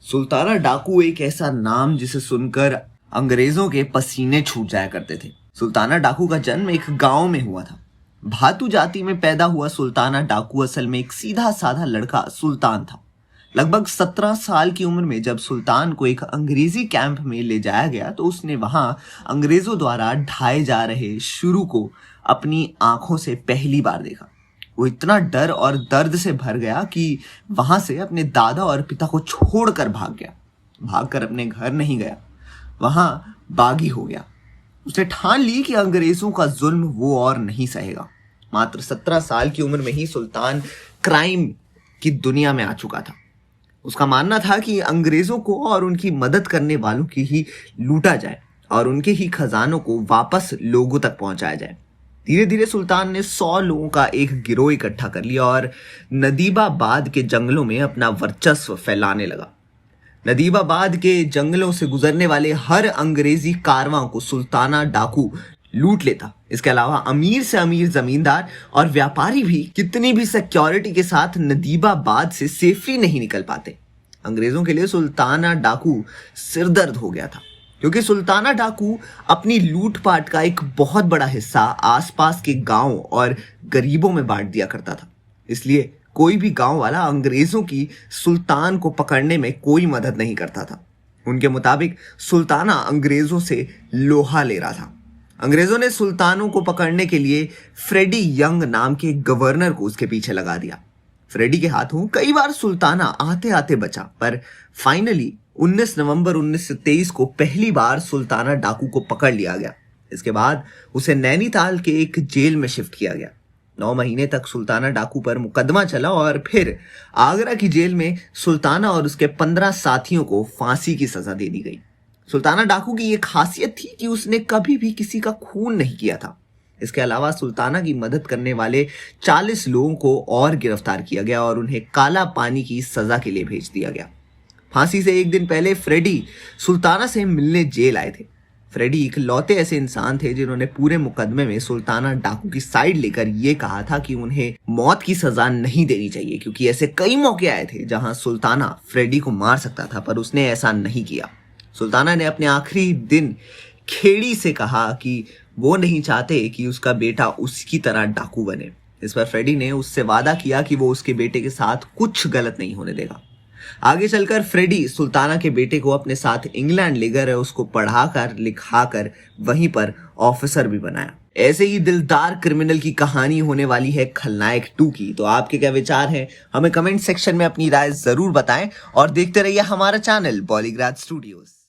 सुल्ताना डाकू एक ऐसा नाम जिसे सुनकर अंग्रेजों के पसीने छूट जाया करते थे। सुल्ताना डाकू का जन्म एक गांव में हुआ था। भातू जाति में पैदा हुआ सुल्ताना डाकू असल में एक सीधा साधा लड़का सुल्तान था। लगभग 17 साल की उम्र में जब सुल्तान को एक अंग्रेजी कैंप में ले जाया गया तो उसने वहां अंग्रेजों द्वारा ढाए जा रहे शुरू को अपनी आंखों से पहली बार देखा। वो इतना डर और दर्द से भर गया कि वहां से अपने दादा और पिता को छोड़कर भाग गया। भागकर अपने घर नहीं गया, वहां बागी हो गया। उसने ठान ली कि अंग्रेजों का जुल्म वो और नहीं सहेगा। मात्र 17 साल की उम्र में ही सुल्तान क्राइम की दुनिया में आ चुका था। उसका मानना था कि अंग्रेजों को और उनकी मदद करने वालों की ही लूटा जाए और उनके ही खजानों को वापस लोगों तक पहुंचाया जाए। धीरे धीरे सुल्तान ने 100 लोगों का एक गिरोह इकट्ठा कर लिया और नदीबाबाद के जंगलों में अपना वर्चस्व फैलाने लगा। नदीबाबाद के जंगलों से गुजरने वाले हर अंग्रेजी कारवां को सुल्ताना डाकू लूट लेता। इसके अलावा अमीर से अमीर जमींदार और व्यापारी भी कितनी भी सिक्योरिटी के साथ नदीबाबाद से सेफली नहीं निकल पाते। अंग्रेजों के लिए सुल्ताना डाकू सिरदर्द हो गया था, क्योंकि सुल्ताना डाकू अपनी लूटपाट का एक बहुत बड़ा हिस्सा आसपास के गांव और गरीबों में बांट दिया करता था। इसलिए कोई भी गांव वाला अंग्रेजों की सुल्तान को पकड़ने में कोई मदद नहीं करता था। उनके मुताबिक सुल्ताना अंग्रेजों से लोहा ले रहा था। अंग्रेजों ने सुल्तानों को पकड़ने के लिए फ्रेडी यंग नाम के गवर्नर को उसके पीछे लगा दिया। फ्रेडी के हाथों कई बार सुल्ताना आते आते बचा, पर फाइनली 19 नवंबर 1923 को पहली बार सुल्ताना डाकू को पकड़ लिया गया। इसके बाद उसे नैनीताल के एक जेल में शिफ्ट किया गया। 9 महीने तक सुल्ताना डाकू पर मुकदमा चला और फिर आगरा की जेल में सुल्ताना और उसके 15 साथियों को फांसी की सजा दे दी गई। सुल्ताना डाकू की यह खासियत थी कि उसने कभी भी किसी का खून नहीं किया था। इसके अलावा सुल्ताना की मदद करने वाले 40 लोगों को और गिरफ्तार किया गया और उन्हें काला पानी की सजा के लिए भेज दिया गया। फांसी से एक दिन पहले फ्रेडी सुल्ताना से मिलने जेल आए थे। फ्रेडी इकलौते ऐसे इंसान थे जिन्होंने पूरे मुकदमे में सुल्ताना डाकू की साइड लेकर यह कहा था कि उन्हें मौत की सजा नहीं देनी चाहिए, क्योंकि ऐसे कई मौके आए थे जहां सुल्ताना फ्रेडी को मार सकता था, पर उसने ऐसा नहीं किया। सुल्ताना ने अपने आखिरी दिन खेड़ी से कहा कि वो नहीं चाहते कि उसका बेटा उसकी तरह डाकू बने। इस पर फ्रेडी ने उससे वादा किया कि वो उसके बेटे के साथ कुछ गलत नहीं होने देगा। आगे चलकर फ्रेडी सुल्ताना के बेटे को अपने साथ इंग्लैंड ले गए, उसको पढ़ाकर लिखाकर वहीं पर ऑफिसर भी बनाया। ऐसे ही दिलदार क्रिमिनल की कहानी होने वाली है खलनायक 2 की। तो आपके क्या विचार हैं, हमें कमेंट सेक्शन में अपनी राय जरूर बताएं और देखते रहिए हमारा चैनल बॉलीग्राज स्टूडियोज।